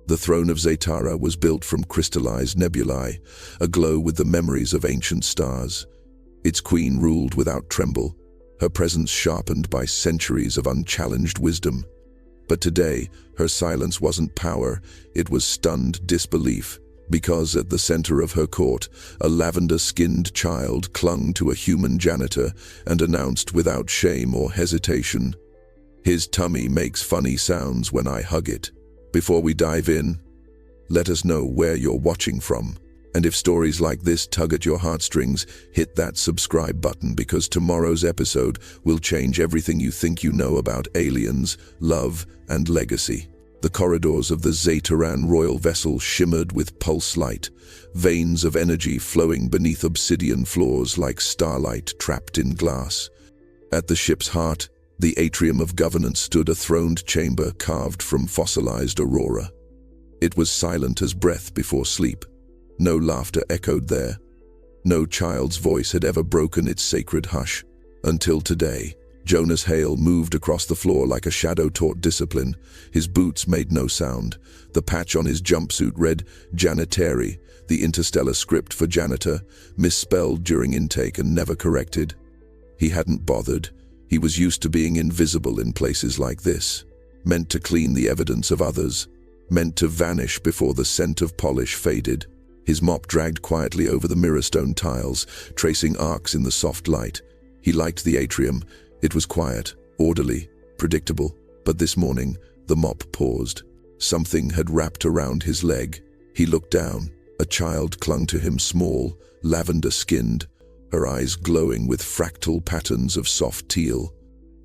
The throne of Zaytara was built from crystallized nebulae, aglow with the memories of ancient stars. Its queen ruled without tremble, her presence sharpened by centuries of unchallenged wisdom. But today, her silence wasn't power, it was stunned disbelief, because at the center of her court, a lavender-skinned child clung to a human janitor and announced without shame or hesitation, "His tummy makes funny sounds when I hug it." Before we dive in, let us know where you're watching from. And if stories like this tug at your heartstrings, hit that subscribe button, because tomorrow's episode will change everything you think you know about aliens, love, and legacy. The corridors of the Zaytaran royal vessel shimmered with pulse light, veins of energy flowing beneath obsidian floors like starlight trapped in glass. At the ship's heart, the atrium of governance stood, a throned chamber carved from fossilized aurora. It was silent as breath before sleep. No laughter echoed there. No child's voice had ever broken its sacred hush. Until today, Jonas Hale moved across the floor like a shadow taught discipline. His boots made no sound. The patch on his jumpsuit read Janitary, the interstellar script for janitor, misspelled during intake and never corrected. He hadn't bothered. He was used to being invisible in places like this, meant to clean the evidence of others, meant to vanish before the scent of polish faded. His mop dragged quietly over the mirror-stone tiles, tracing arcs in the soft light. He liked the atrium. It was quiet, orderly, predictable. But this morning, the mop paused. Something had wrapped around his leg. He looked down. A child clung to him, small, lavender-skinned, her eyes glowing with fractal patterns of soft teal.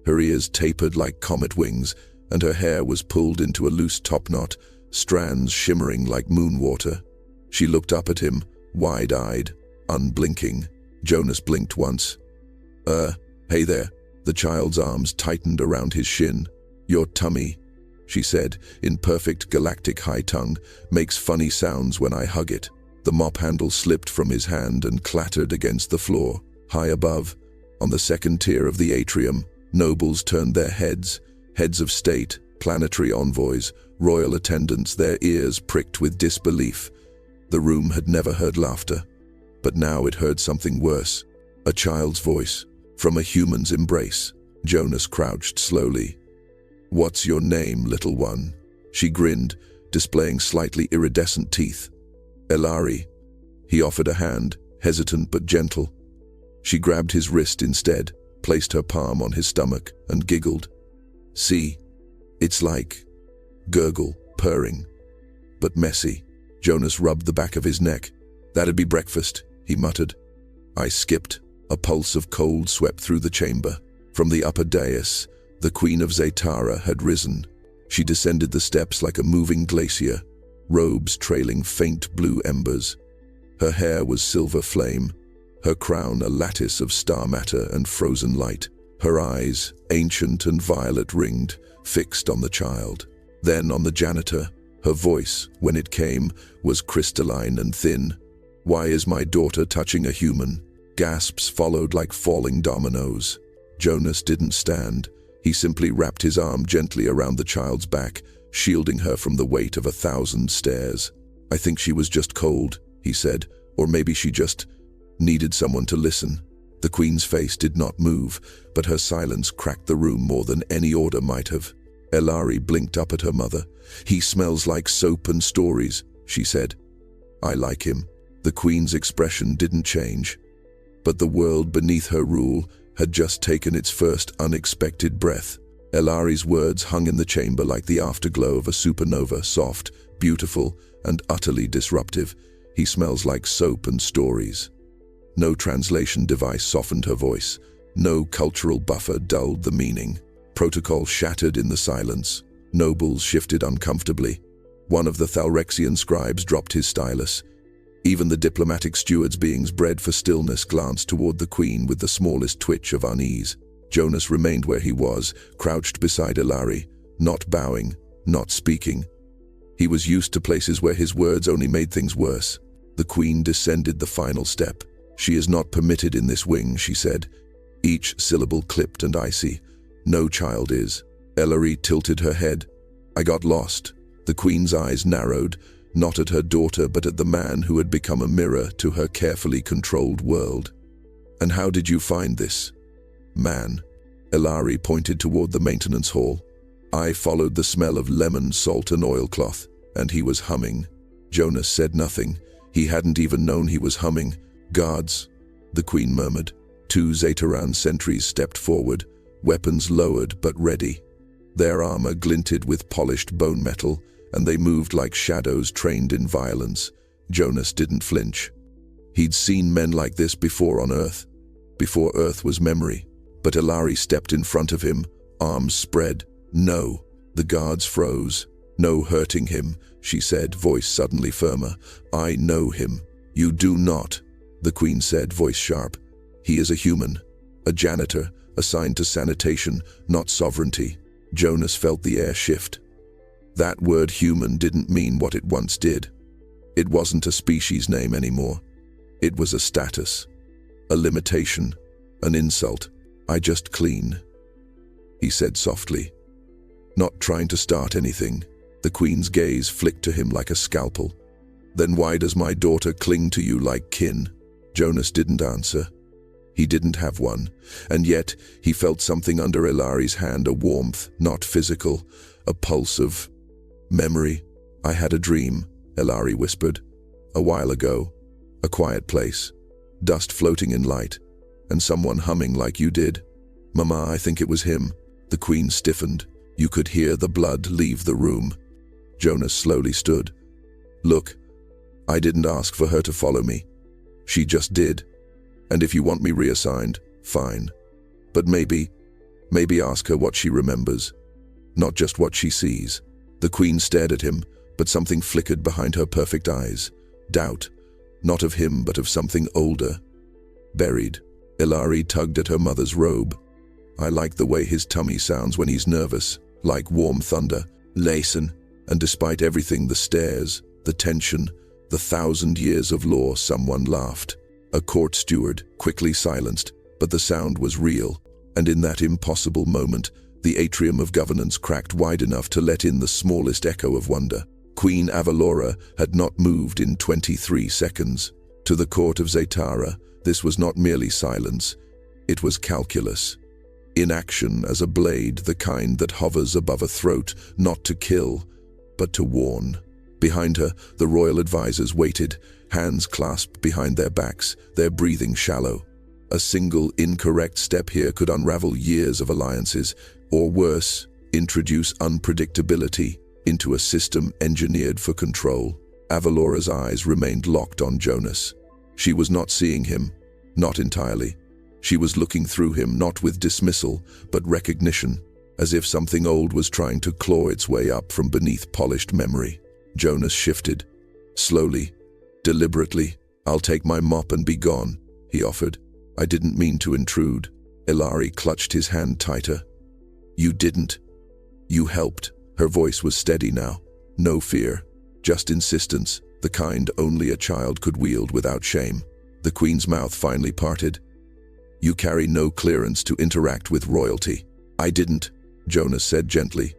Her ears tapered like comet wings, and her hair was pulled into a loose topknot, strands shimmering like moon water. She looked up at him, wide-eyed, unblinking. Jonas blinked once. Hey there." The child's arms tightened around his shin. "Your tummy," she said, in perfect galactic high tongue, "makes funny sounds when I hug it." The mop handle slipped from his hand and clattered against the floor. High above, on the second tier of the atrium, nobles turned their heads, heads of state, planetary envoys, royal attendants, their ears pricked with disbelief. The room had never heard laughter, but now it heard something worse. A child's voice, from a human's embrace. Jonas crouched slowly. "What's your name, little one?" She grinned, displaying slightly iridescent teeth. "Elari." He offered a hand, hesitant but gentle. She grabbed his wrist instead, placed her palm on his stomach, and giggled. "See, it's like..." Gurgle, purring, but messy. Jonas rubbed the back of his neck. "That'd be breakfast," he muttered. I skipped. A pulse of cold swept through the chamber. From the upper dais, the Queen of Zaytara had risen. She descended the steps like a moving glacier, robes trailing faint blue embers. Her hair was silver flame, her crown a lattice of star matter and frozen light. Her eyes, ancient and violet-ringed, fixed on the child. Then on the janitor. Her voice, when it came, was crystalline and thin. "Why is my daughter touching a human?" Gasps followed like falling dominoes. Jonas didn't stand. He simply wrapped his arm gently around the child's back, shielding her from the weight of 1,000 stares. "I think she was just cold," he said, "or maybe she just needed someone to listen." The Queen's face did not move, but her silence cracked the room more than any order might have. Elari blinked up at her mother. "He smells like soap and stories," she said. "I like him." The Queen's expression didn't change, but the world beneath her rule had just taken its first unexpected breath. Elari's words hung in the chamber like the afterglow of a supernova, soft, beautiful, and utterly disruptive. "He smells like soap and stories." No translation device softened her voice. No cultural buffer dulled the meaning. Protocol shattered in the silence. Nobles shifted uncomfortably. One of the Thalrexian scribes dropped his stylus. Even the diplomatic stewards, beings bred for stillness, glanced toward the Queen with the smallest twitch of unease. Jonas remained where he was, crouched beside Elari, not bowing, not speaking. He was used to places where his words only made things worse. The Queen descended the final step. "She is not permitted in this wing," she said, each syllable clipped and icy. "No child is." Elari tilted her head. "I got lost." The Queen's eyes narrowed, not at her daughter but at the man who had become a mirror to her carefully controlled world. "And how did you find this man?" Ilari pointed toward the maintenance hall. "I followed the smell of lemon, salt and oilcloth, and he was humming." Jonas said nothing. He hadn't even known he was humming. "Guards," the Queen murmured. 2 Zetaran sentries stepped forward, weapons lowered but ready. Their armor glinted with polished bone metal, and they moved like shadows trained in violence. Jonas didn't flinch. He'd seen men like this before on Earth, before Earth was memory. But Ilari stepped in front of him, arms spread. "No." The guards froze. "No hurting him," she said, voice suddenly firmer. "I know him." "You do not," the Queen said, voice sharp. "He is a human, a janitor, assigned to sanitation, not sovereignty." Jonas felt the air shift. That word human didn't mean what it once did. It wasn't a species name anymore. It was a status, a limitation, an insult. "I just clean," he said softly. "Not trying to start anything." The Queen's gaze flicked to him like a scalpel. "Then why does my daughter cling to you like kin?" Jonas didn't answer. He didn't have one, and yet he felt something under Ilari's hand, a warmth, not physical, a pulse of memory. "I had a dream," Ilari whispered. "A while ago. A quiet place. Dust floating in light. And someone humming like you did." "Mama, I think it was him." The Queen stiffened. You could hear the blood leave the room. Jonas slowly stood. "Look, I didn't ask for her to follow me. She just did. And if you want me reassigned, fine. But maybe ask her what she remembers, not just what she sees." The Queen stared at him, but something flickered behind her perfect eyes. Doubt, not of him, but of something older. Buried. Ilari tugged at her mother's robe. "I like the way his tummy sounds when he's nervous, like warm thunder." Listen. And despite everything, the stares, the tension, the 1,000 years of law, someone laughed. A court steward, quickly silenced, but the sound was real. And in that impossible moment, the atrium of governance cracked wide enough to let in the smallest echo of wonder. Queen Avalora had not moved in 23 seconds. To the court of Zetara, this was not merely silence. It was calculus. Inaction as a blade, the kind that hovers above a throat, not to kill, but to warn. Behind her, the royal advisors waited, hands clasped behind their backs, their breathing shallow. A single incorrect step here could unravel years of alliances, or worse, introduce unpredictability into a system engineered for control. Avalora's eyes remained locked on Jonas. She was not seeing him, not entirely. She was looking through him, not with dismissal, but recognition, as if something old was trying to claw its way up from beneath polished memory. Jonas shifted. Slowly, deliberately. "I'll take my mop and be gone," he offered. "I didn't mean to intrude." Ilari clutched his hand tighter. "You didn't. You helped." Her voice was steady now. No fear, just insistence, the kind only a child could wield without shame. The Queen's mouth finally parted. "You carry no clearance to interact with royalty." "I didn't," Jonas said gently.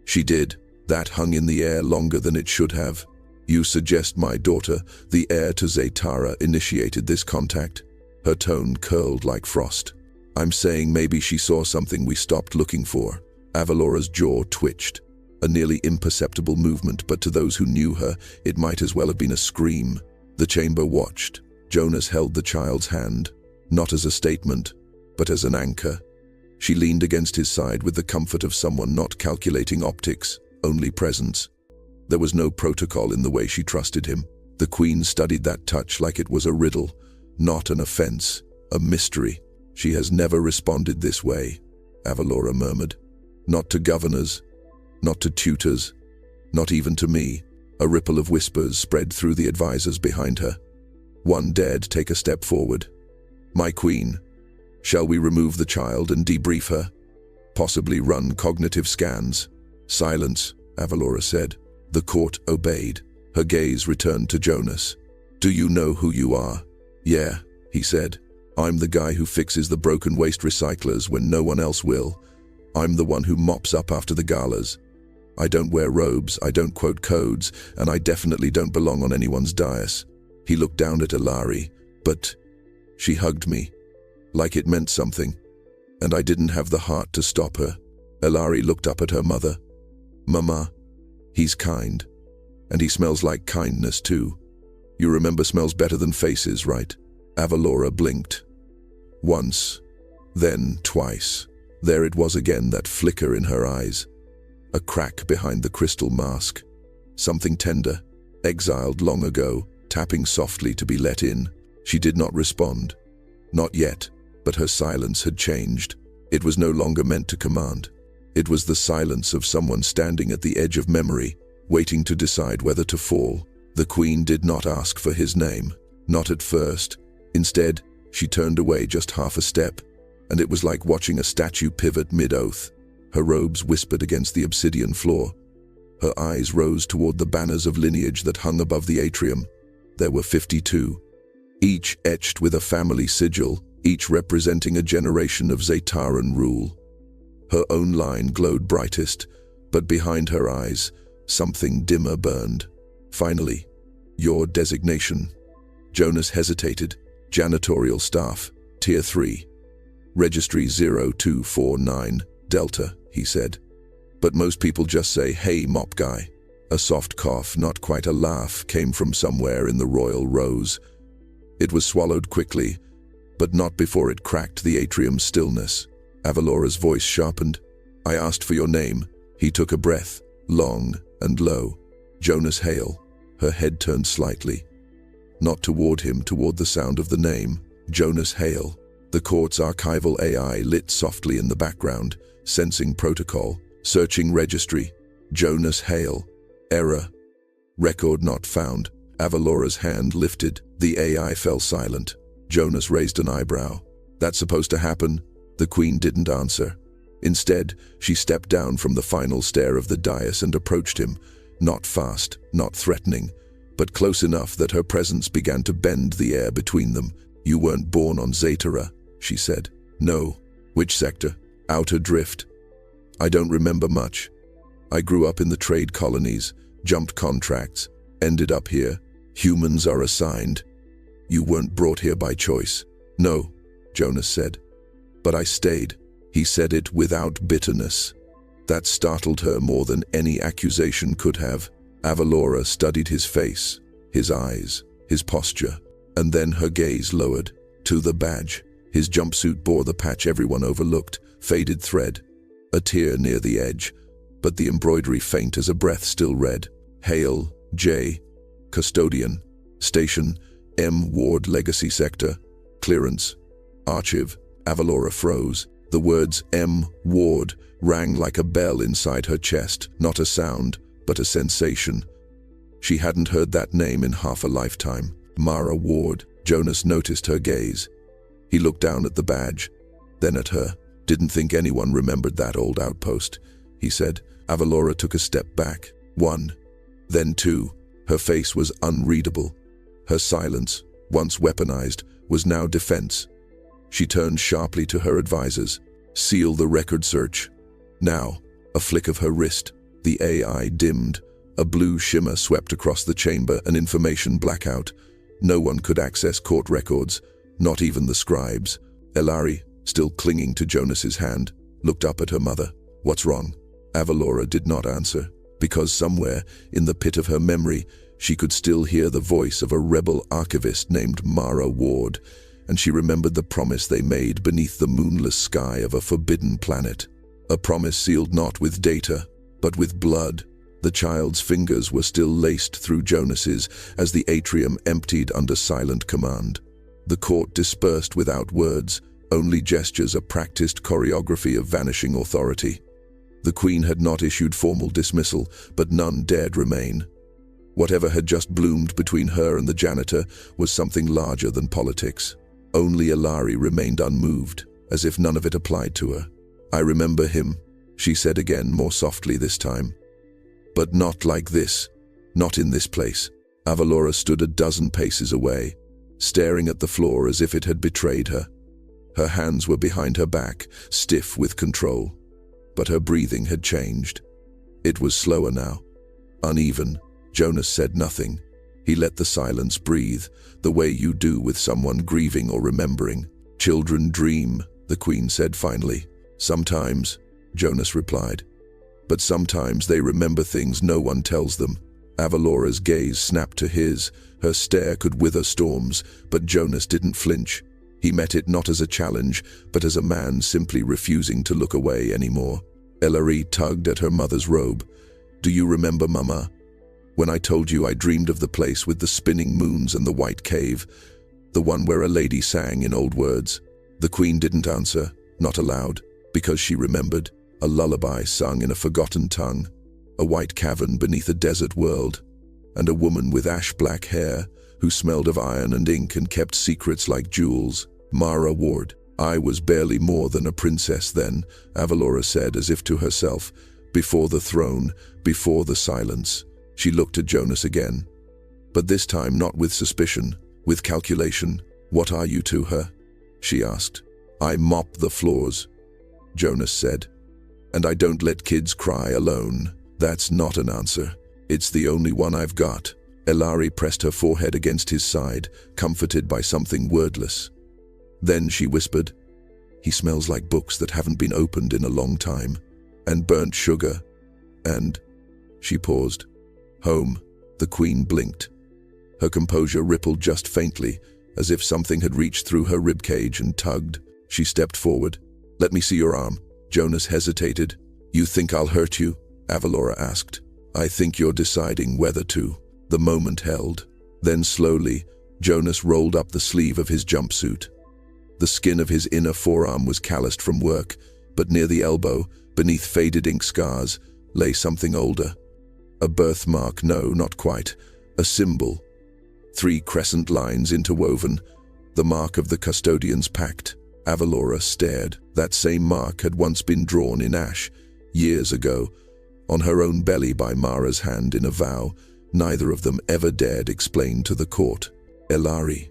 "She did. That hung in the air longer than it should have. You suggest my daughter, the heir to Zetara, initiated this contact?" Her tone curled like frost. "I'm saying maybe she saw something we stopped looking for." Avalora's jaw twitched. A nearly imperceptible movement, but to those who knew her, it might as well have been a scream. The chamber watched. Jonas held the child's hand, not as a statement, but as an anchor. She leaned against his side with the comfort of someone not calculating optics, only presence. There was no protocol in the way she trusted him. The Queen studied that touch like it was a riddle, not an offense, a mystery. "She has never responded this way," Avalora murmured. "Not to governors, not to tutors, not even to me." A ripple of whispers spread through the advisors behind her. One dared take a step forward. "My Queen, shall we remove the child and debrief her? Possibly run cognitive scans?" "Silence," Avalora said. The court obeyed. Her gaze returned to Jonas. "Do you know who you are?" "Yeah," he said. "I'm the guy who fixes the broken waste recyclers when no one else will. I'm the one who mops up after the galas." I don't wear robes, I don't quote codes, and I definitely don't belong on anyone's dais. He looked down at Ilari, but she hugged me, like it meant something, and I didn't have the heart to stop her. Ilari looked up at her mother. Mama, he's kind, and he smells like kindness too. You remember smells better than faces, right? Avalora blinked. Once, then twice. There it was again, that flicker in her eyes. A crack behind the crystal mask. Something tender, exiled long ago, tapping softly to be let in. She did not respond. Not yet, but her silence had changed. It was no longer meant to command. It was the silence of someone standing at the edge of memory, waiting to decide whether to fall. The queen did not ask for his name, not at first. Instead, she turned away just half a step, and it was like watching a statue pivot mid-oath. Her robes whispered against the obsidian floor. Her eyes rose toward the banners of lineage that hung above the atrium. There were 52, each etched with a family sigil, each representing a generation of Zetaran rule. Her own line glowed brightest, but behind her eyes, something dimmer burned. Finally, your designation. Jonas hesitated. Janitorial staff, Tier 3. Registry 0249, Delta, he said. But most people just say, hey, mop guy. A soft cough, not quite a laugh, came from somewhere in the royal rose. It was swallowed quickly, but not before it cracked the atrium's stillness. Avalora's voice sharpened. I asked for your name. He took a breath, long and low. Jonas Hale. Her head turned slightly. Not toward him, toward the sound of the name. Jonas Hale. The court's archival AI lit softly in the background, sensing protocol, searching registry. Jonas Hale. Error. Record not found. Avalora's hand lifted. The AI fell silent. Jonas raised an eyebrow. That's supposed to happen? The queen didn't answer. Instead, she stepped down from the final stair of the dais and approached him, not fast, not threatening, but close enough that her presence began to bend the air between them. You weren't born on Zetara, she said. No. Which sector? Outer Drift. I don't remember much. I grew up in the trade colonies, jumped contracts, ended up here. Humans are assigned. You weren't brought here by choice. No, Jonas said. But I stayed. He said it without bitterness. That startled her more than any accusation could have. Avalora studied his face, his eyes, his posture, and then her gaze lowered to the badge. His jumpsuit bore the patch everyone overlooked, faded thread, a tear near the edge, but the embroidery faint as a breath still read. Hale, J, Custodian, Station, M Ward Legacy Sector, Clearance, Archive. Avalora froze. The words M Ward rang like a bell inside her chest, not a sound, but a sensation. She hadn't heard that name in half a lifetime. Mara Ward. Jonas noticed her gaze. He looked down at the badge, then at her. Didn't think anyone remembered that old outpost, he said. Avalora took a step back. 1, then 2. Her face was unreadable. Her silence, once weaponized, was now defense. She turned sharply to her advisors. Seal the record search. Now, a flick of her wrist. The AI dimmed. A blue shimmer swept across the chamber, an information blackout. No one could access court records, not even the scribes. Ilari, still clinging to Jonas's hand, looked up at her mother. What's wrong? Avalora did not answer, because somewhere, in the pit of her memory, she could still hear the voice of a rebel archivist named Mara Ward, and she remembered the promise they made beneath the moonless sky of a forbidden planet. A promise sealed not with data, but with blood. The child's fingers were still laced through Jonas's as the atrium emptied under silent command. The court dispersed without words, only gestures, a practiced choreography of vanishing authority. The queen had not issued formal dismissal, but none dared remain. Whatever had just bloomed between her and the janitor was something larger than politics. Only Ilari remained unmoved, as if none of it applied to her. I remember him, she said again, more softly this time. But not like this, not in this place. Avalora stood a dozen paces away, staring at the floor as if it had betrayed her. Her hands were behind her back, stiff with control, but her breathing had changed. It was slower now. Uneven. Jonas said nothing. He let the silence breathe, the way you do with someone grieving or remembering. "Children dream," the Queen said finally. "Sometimes," Jonas replied. "But sometimes they remember things no one tells them." Avalora's gaze snapped to his. Her stare could wither storms, but Jonas didn't flinch. He met it not as a challenge, but as a man simply refusing to look away anymore. Ellery tugged at her mother's robe. "Do you remember, Mama? When I told you I dreamed of the place with the spinning moons and the white cave, the one where a lady sang in old words?" The Queen didn't answer, not aloud, because she remembered. A lullaby sung in a forgotten tongue, a white cavern beneath a desert world, and a woman with ash-black hair who smelled of iron and ink and kept secrets like jewels. Mara Ward. "I was barely more than a princess then," Avalora said as if to herself, "before the throne, before the silence." She looked at Jonas again, but this time not with suspicion, with calculation. "What are you to her?" she asked. "I mop the floors," Jonas said. "And I don't let kids cry alone." "That's not an answer. It's the only one I've got." Elari pressed her forehead against his side, comforted by something wordless. Then she whispered, "He smells like books that haven't been opened in a long time, and burnt sugar, and—" She paused. "Home." The Queen blinked. Her composure rippled just faintly, as if something had reached through her ribcage and tugged. She stepped forward. "Let me see your arm." Jonas hesitated. "You think I'll hurt you?" Avalora asked. "I think you're deciding whether to." The moment held. Then slowly, Jonas rolled up the sleeve of his jumpsuit. The skin of his inner forearm was calloused from work, but near the elbow, beneath faded ink scars, lay something older. A birthmark, no, not quite. A symbol. 3 crescent lines interwoven, the mark of the custodian's pact. Avalora stared. That same mark had once been drawn in ash, years ago, on her own belly by Mara's hand in a vow neither of them ever dared explain to the court. "Elari,"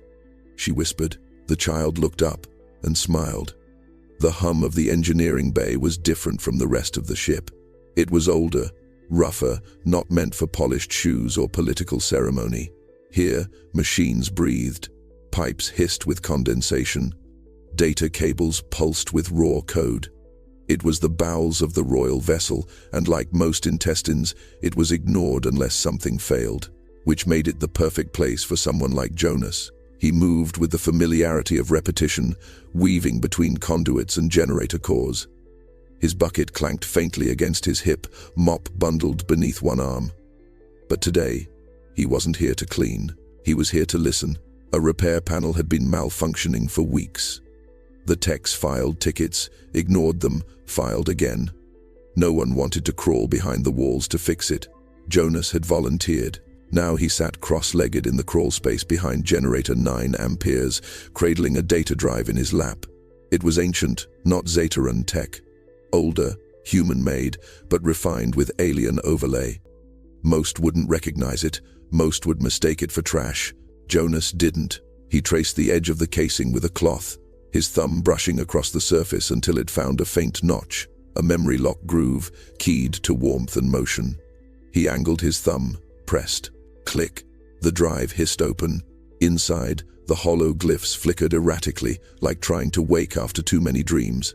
she whispered. The child looked up and smiled. The hum of the engineering bay was different from the rest of the ship. It was older, rougher, not meant for polished shoes or political ceremony. Here, machines breathed, pipes hissed with condensation, data cables pulsed with raw code. It was the bowels of the royal vessel, and like most intestines, it was ignored unless something failed, which made it the perfect place for someone like Jonas. He moved with the familiarity of repetition, weaving between conduits and generator cores. His bucket clanked faintly against his hip, mop bundled beneath one arm. But today, he wasn't here to clean. He was here to listen. A repair panel had been malfunctioning for weeks. The techs filed tickets, ignored them, filed again. No one wanted to crawl behind the walls to fix it. Jonas had volunteered. Now he sat cross-legged in the crawl space behind generator 9 amperes, cradling a data drive in his lap. It was ancient, not Zateran tech. Older, human-made, but refined with alien overlay. Most wouldn't recognize it. Most would mistake it for trash. Jonas didn't. He traced the edge of the casing with a cloth, his thumb brushing across the surface until it found a faint notch, a memory lock groove, keyed to warmth and motion. He angled his thumb, pressed. Click. The drive hissed open. Inside, the hollow glyphs flickered erratically, like trying to wake after too many dreams.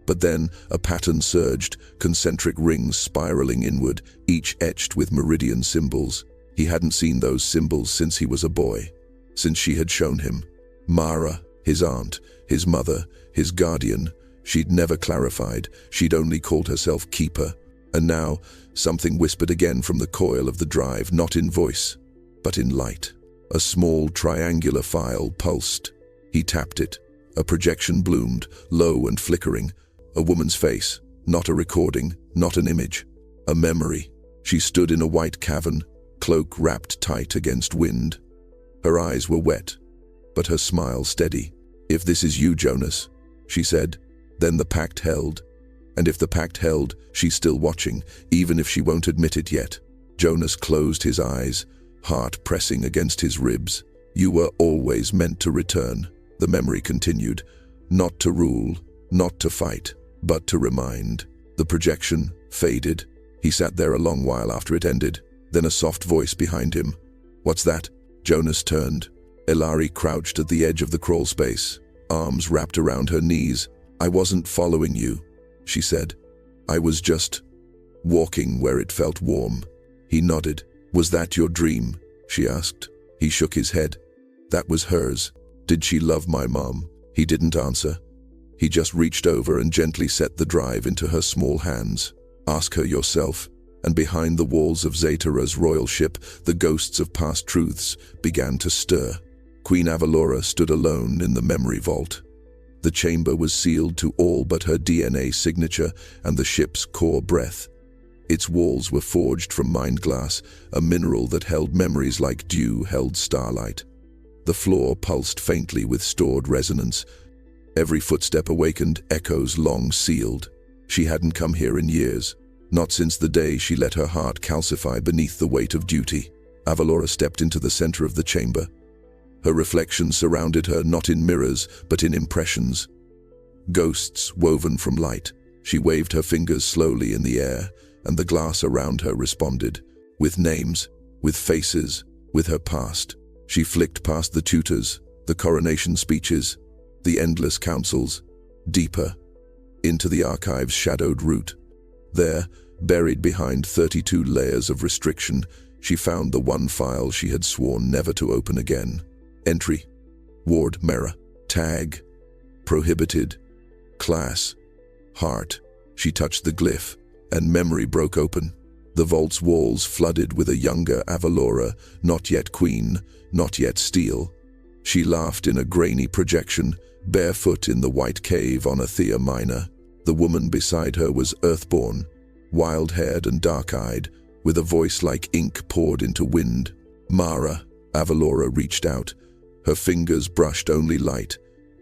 But then, a pattern surged, concentric rings spiraling inward, each etched with meridian symbols. He hadn't seen those symbols since he was a boy, since she had shown him. Mara, his aunt, his mother, his guardian. She'd never clarified. She'd only called herself Keeper. And now, something whispered again from the coil of the drive, not in voice, but in light. A small triangular file pulsed. He tapped it. A projection bloomed, low and flickering. A woman's face, not a recording, not an image. A memory. She stood in a white cavern, cloak wrapped tight against wind. Her eyes were wet, but her smile steady. "If this is you, Jonas," she said, "then the pact held. And if the pact held, she's still watching, even if she won't admit it yet." Jonas closed his eyes, heart pressing against his ribs. "You were always meant to return," the memory continued. "Not to rule, not to fight, but to remind." The projection faded. He sat there a long while after it ended, then a soft voice behind him. "What's that?" Jonas turned. Ilari crouched at the edge of the crawl space, arms wrapped around her knees. "I wasn't following you," she said. "I was just walking where it felt warm." He nodded. "Was that your dream?" she asked. He shook his head. "That was hers." "Did she love my mom?" He didn't answer. He just reached over and gently set the drive into her small hands. "Ask her yourself." And behind the walls of Zatara's royal ship, the ghosts of past truths began to stir. Queen Avalora stood alone in the memory vault. The chamber was sealed to all but her DNA signature and the ship's core breath. Its walls were forged from mind glass, a mineral that held memories like dew held starlight. The floor pulsed faintly with stored resonance. Every footstep awakened echoes long sealed. She hadn't come here in years, not since the day she let her heart calcify beneath the weight of duty. Avalora stepped into the center of the chamber. Her reflection surrounded her not in mirrors, but in impressions. Ghosts woven from light. She waved her fingers slowly in the air, and the glass around her responded. With names, with faces, with her past. She flicked past the tutors, the coronation speeches, the endless councils, deeper, into the archive's shadowed root. There, buried behind 32 layers of restriction, she found the one file she had sworn never to open again. Entry: Ward Mera. Tag: Prohibited. Class: Heart. She touched the glyph, and memory broke open. The vault's walls flooded with a younger Avalora, not yet queen, not yet steel. She laughed in a grainy projection, barefoot in the white cave on Athea Minor. The woman beside her was earthborn, wild-haired and dark-eyed, with a voice like ink poured into wind. "Mara." Avalora reached out. Her fingers brushed only light,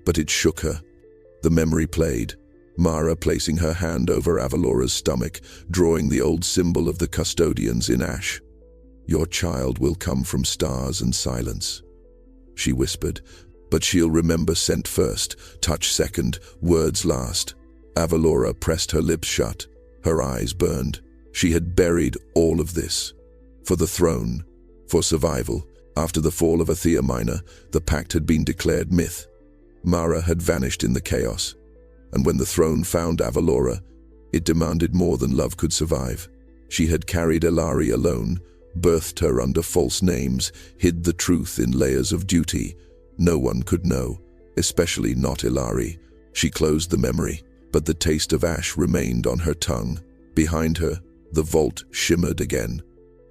but it shook her. The memory played, Mara placing her hand over Avalora's stomach, drawing the old symbol of the custodians in ash. "Your child will come from stars and silence," she whispered, "but she'll remember scent first, touch second, words last." Avalora pressed her lips shut. Her eyes burned. She had buried all of this. For the throne, for survival. After the fall of Athea Minor, the pact had been declared myth. Mara had vanished in the chaos. And when the throne found Avalora, it demanded more than love could survive. She had carried Ilari alone, birthed her under false names, hid the truth in layers of duty. No one could know, especially not Ilari. She closed the memory, but the taste of ash remained on her tongue. Behind her, the vault shimmered again.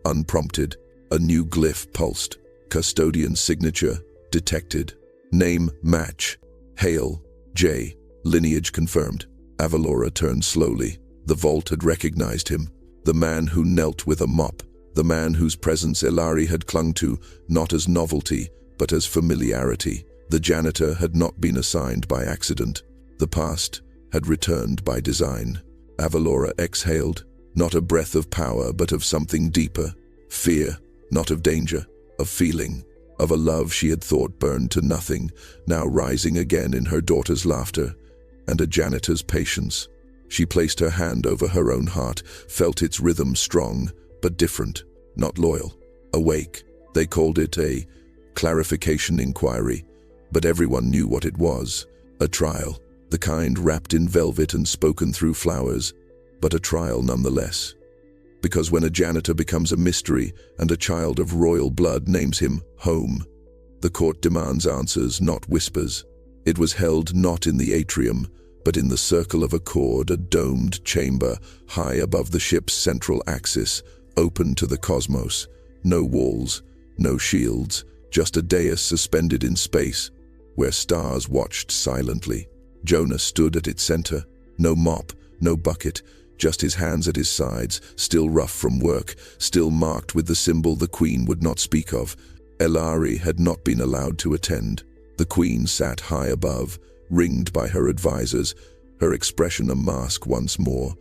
Unprompted, a new glyph pulsed. Custodian's signature detected. Name match. Hale, J. Lineage confirmed. Avalora turned slowly. The vault had recognized him. The man who knelt with a mop. The man whose presence Ilari had clung to, not as novelty, but as familiarity. The janitor had not been assigned by accident. The past had returned by design. Avalora exhaled, not a breath of power, but of something deeper. Fear, not of danger, of feeling, of a love she had thought burned to nothing, now rising again in her daughter's laughter, and a janitor's patience. She placed her hand over her own heart, felt its rhythm strong, but different, not loyal. Awake. They called it a clarification inquiry, but everyone knew what it was. A trial, the kind wrapped in velvet and spoken through flowers, but a trial nonetheless. Because when a janitor becomes a mystery and a child of royal blood names him home, the court demands answers, not whispers. It was held not in the atrium, but in the circle of a cord, a domed chamber high above the ship's central axis, open to the cosmos. No walls, no shields, just a dais suspended in space, where stars watched silently. Jonas stood at its center. No mop, no bucket, just his hands at his sides, still rough from work, still marked with the symbol the queen would not speak of. Ilari had not been allowed to attend. The queen sat high above, ringed by her advisors, her expression a mask once more.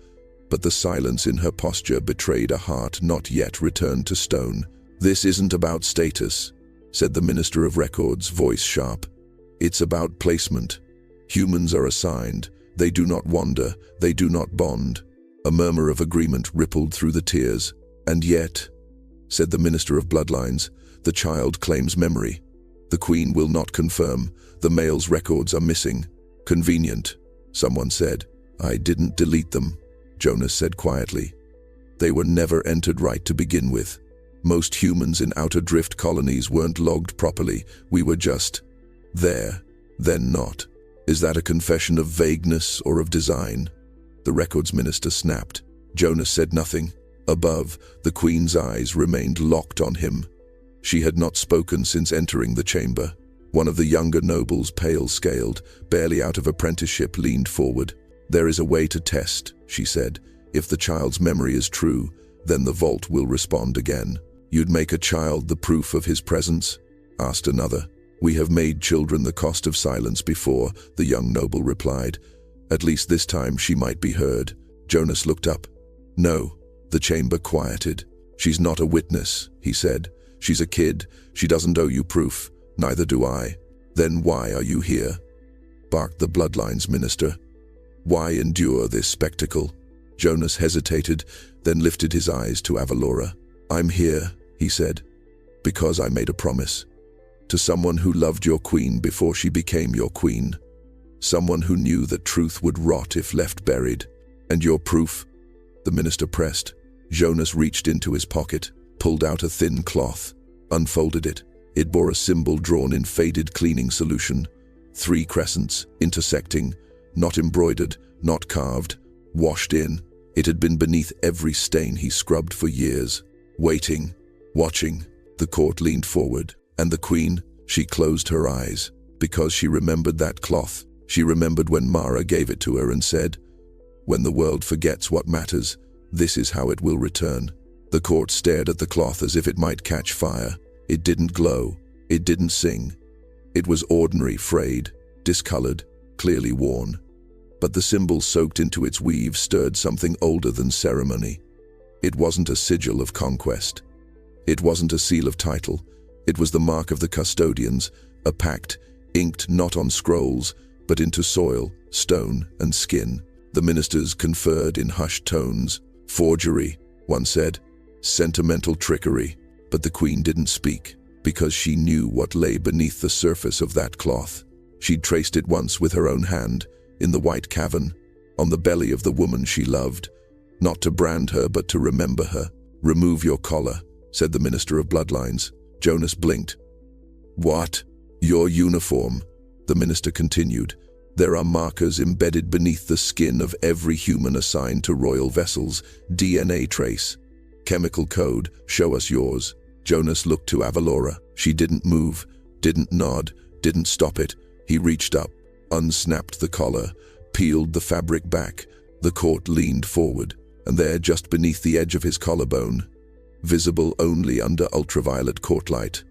But the silence in her posture betrayed a heart not yet returned to stone. "This isn't about status," said the Minister of Records, voice sharp. "It's about placement. Humans are assigned. They do not wander. They do not bond. A murmur of agreement rippled through the tears. "And yet," said the Minister of Bloodlines, "the child claims memory. The Queen will not confirm. The male's records are missing." "Convenient," someone said. "I didn't delete them," Jonas said quietly. "They were never entered right to begin with. Most humans in outer drift colonies weren't logged properly. We were just there, then not. Is that a confession of vagueness or of design?" The records minister snapped. Jonas said nothing. Above, the Queen's eyes remained locked on him. She had not spoken since entering the chamber. One of the younger nobles, pale-scaled, barely out of apprenticeship, leaned forward. "There is a way to test," she said. "If the child's memory is true, then the vault will respond again." "You'd make a child the proof of his presence?" asked another. "We have made children the cost of silence before," the young noble replied. "At least this time she might be heard." Jonas looked up. "No." The chamber quieted. "She's not a witness," he said. "She's a kid. She doesn't owe you proof. Neither do I." "Then why are you here?" barked the Bloodlines minister. "Why endure this spectacle?" Jonas hesitated, then lifted his eyes to Avalora. "I'm here," he said, "because I made a promise. To someone who loved your queen before she became your queen. Someone who knew that truth would rot if left buried. And your proof?" The minister pressed. Jonas reached into his pocket, pulled out a thin cloth, unfolded it. It bore a symbol drawn in faded cleaning solution. 3 crescents, intersecting, not embroidered, not carved, washed in. It had been beneath every stain he scrubbed for years. Waiting, watching, the court leaned forward. And the Queen, she closed her eyes, because she remembered that cloth. She remembered when Mara gave it to her and said, "When the world forgets what matters, this is how it will return." The court stared at the cloth as if it might catch fire. It didn't glow. It didn't sing. It was ordinary, frayed, discolored, clearly worn. But the symbol soaked into its weave stirred something older than ceremony. It wasn't a sigil of conquest. It wasn't a seal of title. It was the mark of the custodians, a pact, inked not on scrolls, but into soil, stone, and skin. The ministers conferred in hushed tones. "Forgery," one said. "Sentimental trickery." But the Queen didn't speak, because she knew what lay beneath the surface of that cloth. She'd traced it once with her own hand, in the white cavern, on the belly of the woman she loved. Not to brand her, but to remember her. "Remove your collar," said the Minister of Bloodlines. Jonas blinked. "What? Your uniform?" The minister continued. "There are markers embedded beneath the skin of every human assigned to royal vessels. DNA trace. Chemical code. Show us yours." Jonas looked to Avalora. She didn't move, didn't nod, didn't stop it. He reached up, unsnapped the collar, peeled the fabric back. The court leaned forward, and there, just beneath the edge of his collarbone, visible only under ultraviolet court light,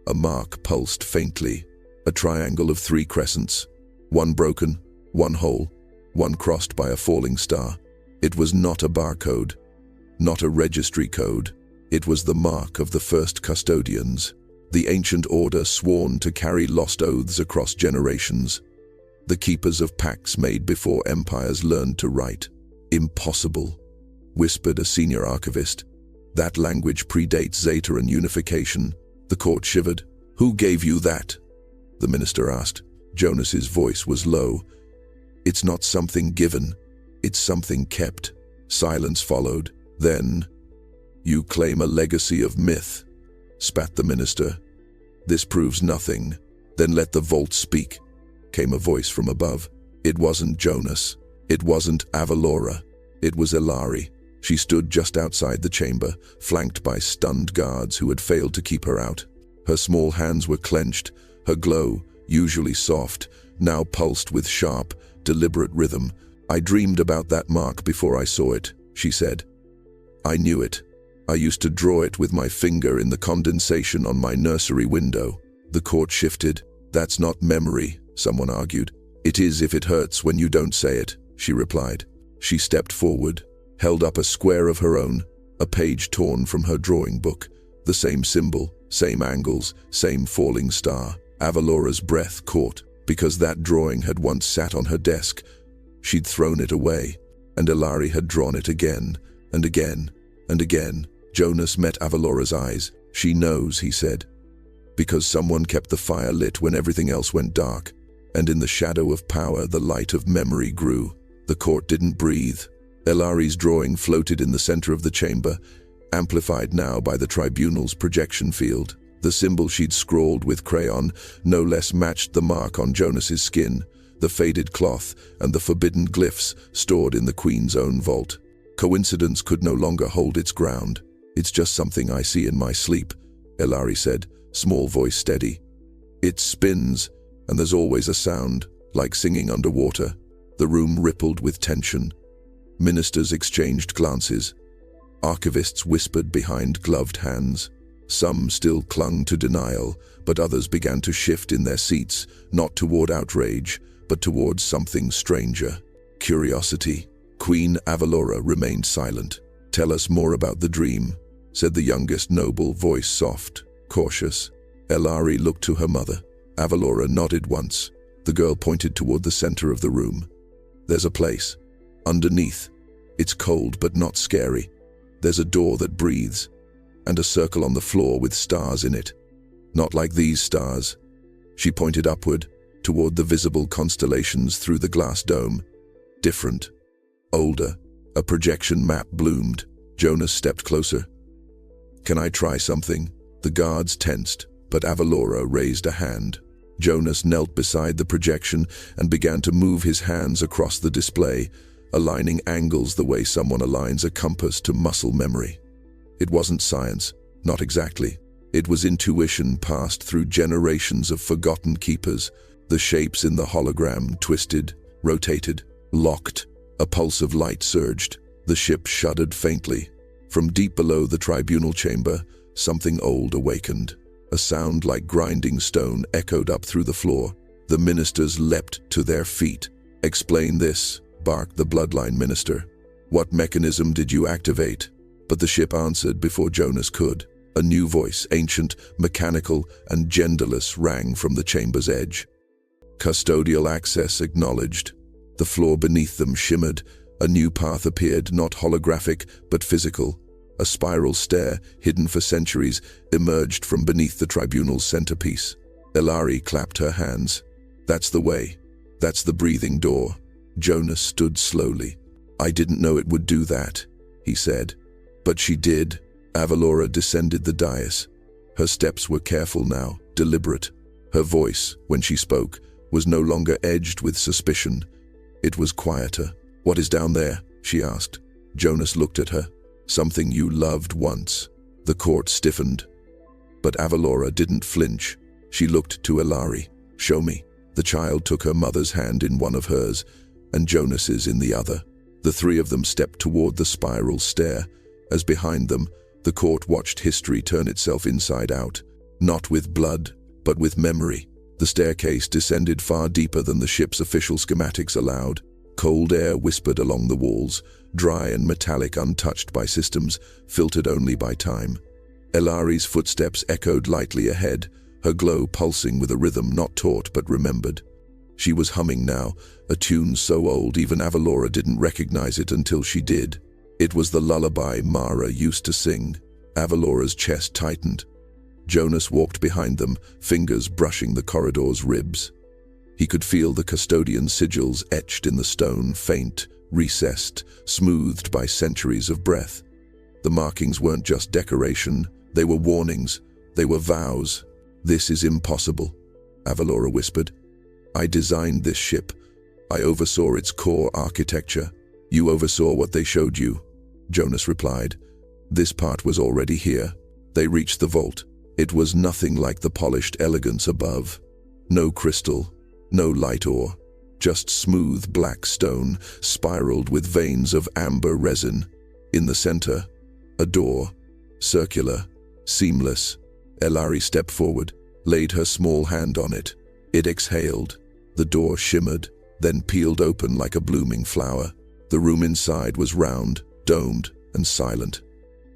a mark pulsed faintly, a triangle of 3 crescents, one broken, one whole, one crossed by a falling star. It was not a barcode, not a registry code. It was the mark of the first custodians, the ancient order sworn to carry lost oaths across generations, the keepers of pacts made before empires learned to write. "Impossible," whispered a senior archivist. "That language predates Zeta and unification." The court shivered. "Who gave you that?" the minister asked. Jonas's voice was low. "It's not something given. It's something kept." Silence followed. Then, "You claim a legacy of myth," spat the minister. "This proves nothing." "Then let the vault speak," came a voice from above. It wasn't Jonas. It wasn't Avalora. It was Ilari. She stood just outside the chamber, flanked by stunned guards who had failed to keep her out. Her small hands were clenched. Her glow, usually soft, now pulsed with sharp, deliberate rhythm. "I dreamed about that mark before I saw it," she said. "I knew it. I used to draw it with my finger in the condensation on my nursery window." The court shifted. "That's not memory," someone argued. "It is if it hurts when you don't say it," she replied. She stepped forward, held up a square of her own, a page torn from her drawing book. The same symbol, same angles, same falling star. Avalora's breath caught, because that drawing had once sat on her desk. She'd thrown it away, and Ilari had drawn it again, and again, and again. Jonas met Avalora's eyes. "She knows," he said. "Because someone kept the fire lit when everything else went dark, and in the shadow of power the light of memory grew." The court didn't breathe. Ilari's drawing floated in the center of the chamber, amplified now by the tribunal's projection field. The symbol she'd scrawled with crayon no less matched the mark on Jonas's skin, the faded cloth, and the forbidden glyphs stored in the Queen's own vault. Coincidence could no longer hold its ground. "It's just something I see in my sleep," Ilari said, small voice steady. "It spins, and there's always a sound, like singing underwater." The room rippled with tension. Ministers exchanged glances. Archivists whispered behind gloved hands. Some still clung to denial, but others began to shift in their seats, not toward outrage, but towards something stranger. Curiosity. Queen Avalora remained silent. "Tell us more about the dream," said the youngest noble, voice soft, cautious. Ilari looked to her mother. Avalora nodded once. The girl pointed toward the center of the room. "There's a place. Underneath. It's cold but not scary. There's a door that breathes, and a circle on the floor with stars in it. Not like these stars." She pointed upward, toward the visible constellations through the glass dome. Different. Older. A projection map bloomed. Jonas stepped closer. "Can I try something?" The guards tensed, but Avalora raised a hand. Jonas knelt beside the projection and began to move his hands across the display, aligning angles the way someone aligns a compass to muscle memory. It wasn't science, not exactly. It was intuition passed through generations of forgotten keepers. The shapes in the hologram twisted, rotated, locked. A pulse of light surged. The ship shuddered faintly. From deep below the tribunal chamber, something old awakened. A sound like grinding stone echoed up through the floor. The ministers leapt to their feet. "Explain this," barked the bloodline minister. "What mechanism did you activate?" But the ship answered before Jonas could. A new voice, ancient, mechanical, and genderless, rang from the chamber's edge. "Custodial access acknowledged." The floor beneath them shimmered. A new path appeared, not holographic, but physical. A spiral stair, hidden for centuries, emerged from beneath the tribunal's centerpiece. Ilari clapped her hands. "That's the way. That's the breathing door." Jonas stood slowly. "I didn't know it would do that," he said. "But she did." Avalora descended the dais. Her steps were careful now, deliberate. Her voice, when she spoke, was no longer edged with suspicion. It was quieter. "What is down there?" she asked. Jonas looked at her. "Something you loved once." The court stiffened. But Avalora didn't flinch. She looked to Ilari. "Show me." The child took her mother's hand in one of hers, and Jonas's in the other. The three of them stepped toward the spiral stair. As behind them, the court watched history turn itself inside out. Not with blood, but with memory. The staircase descended far deeper than the ship's official schematics allowed. Cold air whispered along the walls, dry and metallic, untouched by systems, filtered only by time. Ilari's footsteps echoed lightly ahead, her glow pulsing with a rhythm not taught but remembered. She was humming now, a tune so old even Avalora didn't recognize it until she did. It was the lullaby Mara used to sing. Avalora's chest tightened. Jonas walked behind them, fingers brushing the corridor's ribs. He could feel the custodian's sigils etched in the stone, faint, recessed, smoothed by centuries of breath. The markings weren't just decoration, they were warnings, they were vows. "This is impossible," Avalora whispered. "I designed this ship. I oversaw its core architecture. You oversaw what they showed you," Jonas replied. "This part was already here." They reached the vault. It was nothing like the polished elegance above. No crystal, no light ore, just smooth black stone, spiraled with veins of amber resin. In the center, a door, circular, seamless. Ilari stepped forward, laid her small hand on it. It exhaled. The door shimmered, then peeled open like a blooming flower. The room inside was round, domed, and silent.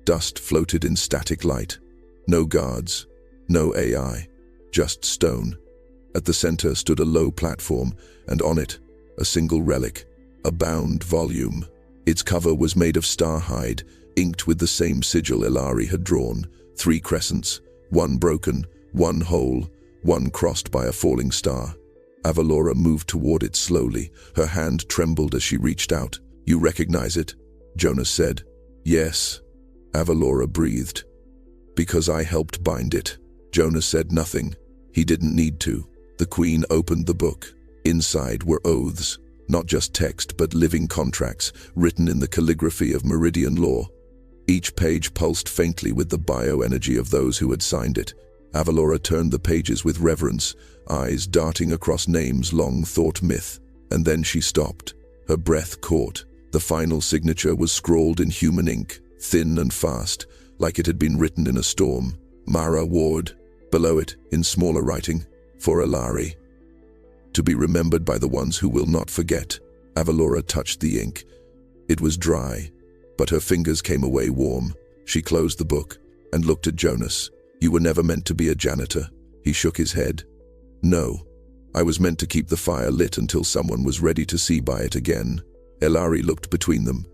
Dust floated in static light. No guards, no AI, just stone. At the center stood a low platform, and on it, a single relic, a bound volume. Its cover was made of star hide, inked with the same sigil Ilari had drawn, 3 crescents, one broken, one whole, one crossed by a falling star. Avalora moved toward it slowly. Her hand trembled as she reached out. "You recognize it?" Jonas said. "Yes," Avalora breathed. "Because I helped bind it." Jonas said nothing. He didn't need to. The Queen opened the book. Inside were oaths, not just text but living contracts, written in the calligraphy of Meridian law. Each page pulsed faintly with the bioenergy of those who had signed it. Avalora turned the pages with reverence, eyes darting across names long thought myth. And then she stopped. Her breath caught. The final signature was scrawled in human ink, thin and fast, like it had been written in a storm. Mara Ward. Below it, in smaller writing, "For Ilari. To be remembered by the ones who will not forget." Avalora touched the ink. It was dry, but her fingers came away warm. She closed the book and looked at Jonas. "You were never meant to be a janitor." He shook his head. "No, I was meant to keep the fire lit until someone was ready to see by it again." Ilari looked between them.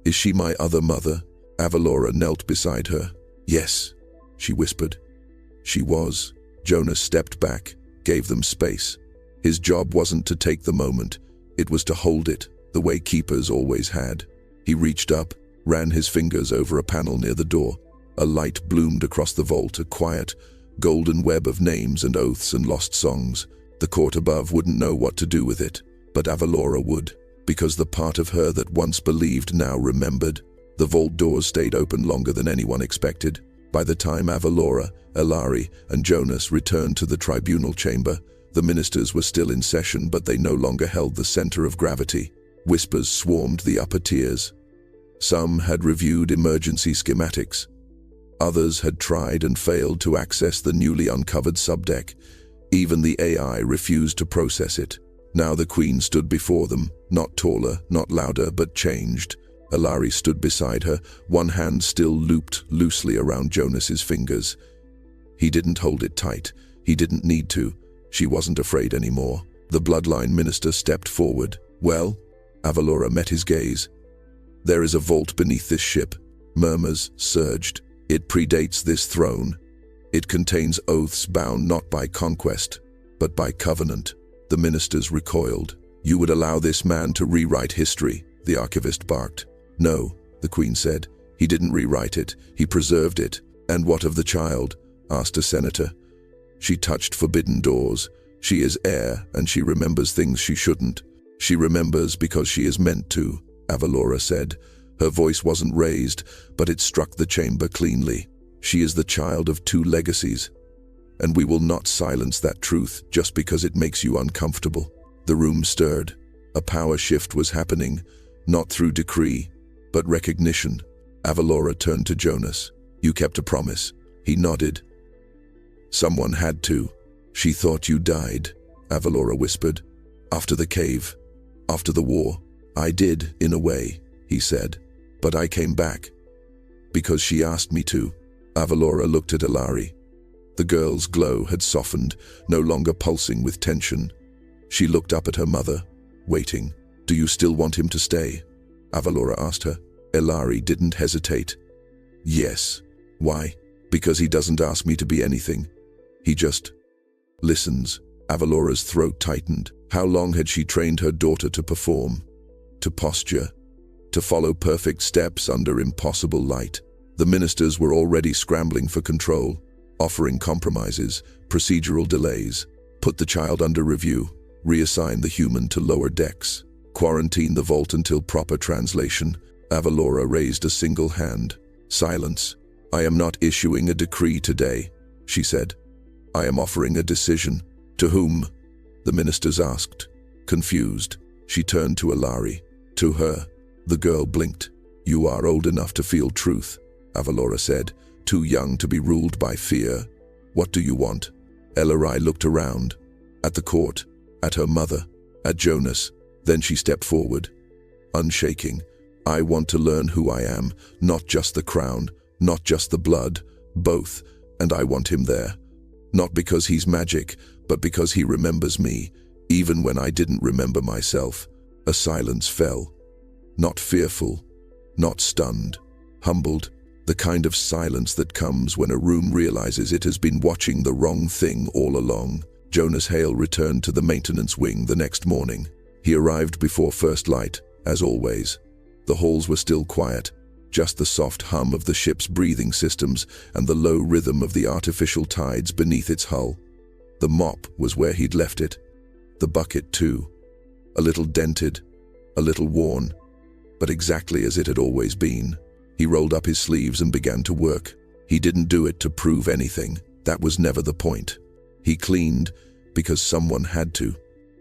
"Is she my other mother?" Avalora knelt beside her. "Yes," she whispered. She was. Jonas stepped back, gave them space. His job wasn't to take the moment. It was to hold it, the way keepers always had. He reached up, ran his fingers over a panel near the door. A light bloomed across the vault, a quiet, golden web of names and oaths and lost songs. The court above wouldn't know what to do with it, but Avalora would, because the part of her that once believed now remembered. The vault doors stayed open longer than anyone expected. By the time Avalora, Ilari, and Jonas returned to the tribunal chamber, the ministers were still in session, but they no longer held the center of gravity. Whispers swarmed the upper tiers. Some had reviewed emergency schematics. Others had tried and failed to access the newly uncovered subdeck. Even the AI refused to process it. Now the Queen stood before them, not taller, not louder, but changed. Ilari stood beside her, one hand still looped loosely around Jonas's fingers. He didn't hold it tight. He didn't need to. She wasn't afraid anymore. The bloodline minister stepped forward. "Well?" Avalora met his gaze. "There is a vault beneath this ship." Murmurs surged. "It predates this throne. It contains oaths bound not by conquest, but by covenant." The ministers recoiled. "You would allow this man to rewrite history?" the archivist barked. "No," the Queen said. "He didn't rewrite it. He preserved it." "And what of the child?" asked a senator. "She touched forbidden doors. She is heir, and she remembers things she shouldn't." "She remembers because she is meant to," Avalora said. Her voice wasn't raised, but it struck the chamber cleanly. "She is the child of 2 legacies, and we will not silence that truth just because it makes you uncomfortable." The room stirred. A power shift was happening, not through decree, but recognition. Avalora turned to Jonas. "You kept a promise." He nodded. "Someone had to." "She thought you died," Avalora whispered. "After the cave. After the war." "I did, in a way," he said. "But I came back. Because she asked me to." Avalora looked at Ilari. The girl's glow had softened, no longer pulsing with tension. She looked up at her mother, waiting. "Do you still want him to stay?" Avalora asked her. Ilari didn't hesitate. "Yes." "Why?" "Because he doesn't ask me to be anything. He just listens." Avalora's throat tightened. How long had she trained her daughter to perform? To posture? To follow perfect steps under impossible light? The ministers were already scrambling for control, offering compromises, procedural delays. Put the child under review, reassign the human to lower decks, quarantine the vault until proper translation. Avalora raised a single hand. "Silence. I am not issuing a decree today," she said. "I am offering a decision." "To whom?" the ministers asked. Confused, she turned to Ilari. "To her." The girl blinked. "You are old enough to feel truth," Avalora said. "Too young to be ruled by fear. What do you want?" Ilari looked around. At the court, at her mother, at Jonas. Then she stepped forward, unshaking. "I want to learn who I am, not just the crown, not just the blood, both, and I want him there. Not because he's magic, but because he remembers me, even when I didn't remember myself." A silence fell. Not fearful, not stunned, humbled, the kind of silence that comes when a room realizes it has been watching the wrong thing all along. Jonas Hale returned to the maintenance wing the next morning. He arrived before first light, as always. The halls were still quiet, just the soft hum of the ship's breathing systems and the low rhythm of the artificial tides beneath its hull. The mop was where he'd left it. The bucket too. A little dented, a little worn, but exactly as it had always been. He rolled up his sleeves and began to work. He didn't do it to prove anything. That was never the point. He cleaned because someone had to,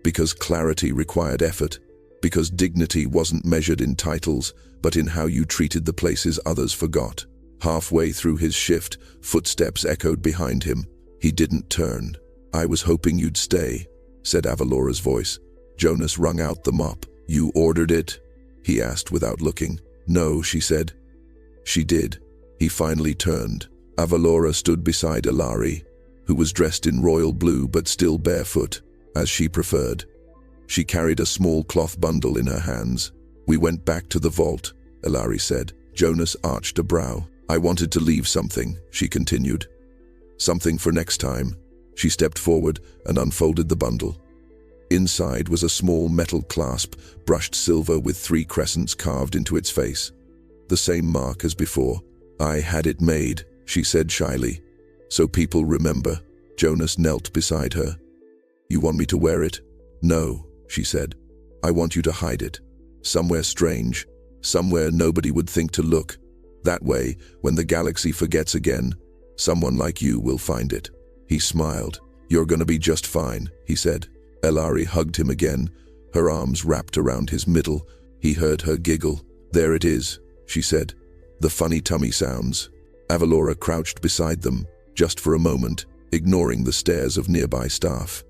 because clarity required effort, because dignity wasn't measured in titles, but in how you treated the places others forgot. Halfway through his shift, footsteps echoed behind him. He didn't turn. "I was hoping you'd stay," said Avalora's voice. Jonas wrung out the mop. "You ordered it?" he asked without looking. "No," she said. She did. He finally turned. Avalora stood beside Ilari, who was dressed in royal blue but still barefoot, as she preferred. She carried a small cloth bundle in her hands. "We went back to the vault," Ilari said. Jonas arched a brow. "I wanted to leave something," she continued. "Something for next time." She stepped forward and unfolded the bundle. Inside was a small metal clasp, brushed silver with 3 crescents carved into its face. The same mark as before. "I had it made," she said shyly. "So people remember." Jonas knelt beside her. "You want me to wear it?" "No," she said. "I want you to hide it. Somewhere strange. Somewhere nobody would think to look. That way, when the galaxy forgets again, someone like you will find it." He smiled. "You're gonna be just fine," he said. Ilari hugged him again, her arms wrapped around his middle. He heard her giggle. "There it is," she said. "The funny tummy sounds." Avalora crouched beside them, just for a moment, ignoring the stares of nearby staff.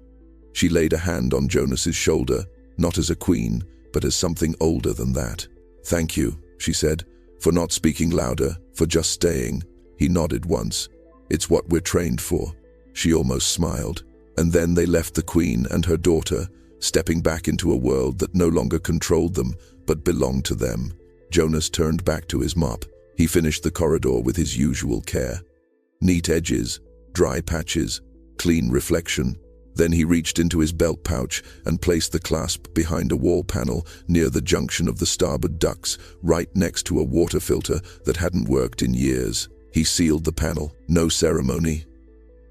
She laid a hand on Jonas's shoulder, not as a queen, but as something older than that. "Thank you," she said, "for not speaking louder, for just staying." He nodded once. "It's what we're trained for." She almost smiled. And then they left the queen and her daughter, stepping back into a world that no longer controlled them, but belonged to them. Jonas turned back to his mop. He finished the corridor with his usual care. Neat edges, dry patches, clean reflection. Then he reached into his belt pouch and placed the clasp behind a wall panel near the junction of the starboard ducts, right next to a water filter that hadn't worked in years. He sealed the panel. No ceremony,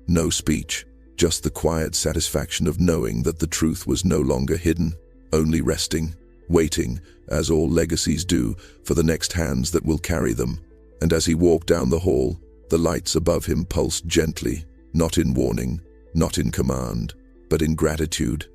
no speech, just the quiet satisfaction of knowing that the truth was no longer hidden, only resting, waiting, as all legacies do, for the next hands that will carry them. And as he walked down the hall, the lights above him pulsed gently, not in warning, not in command, but in gratitude.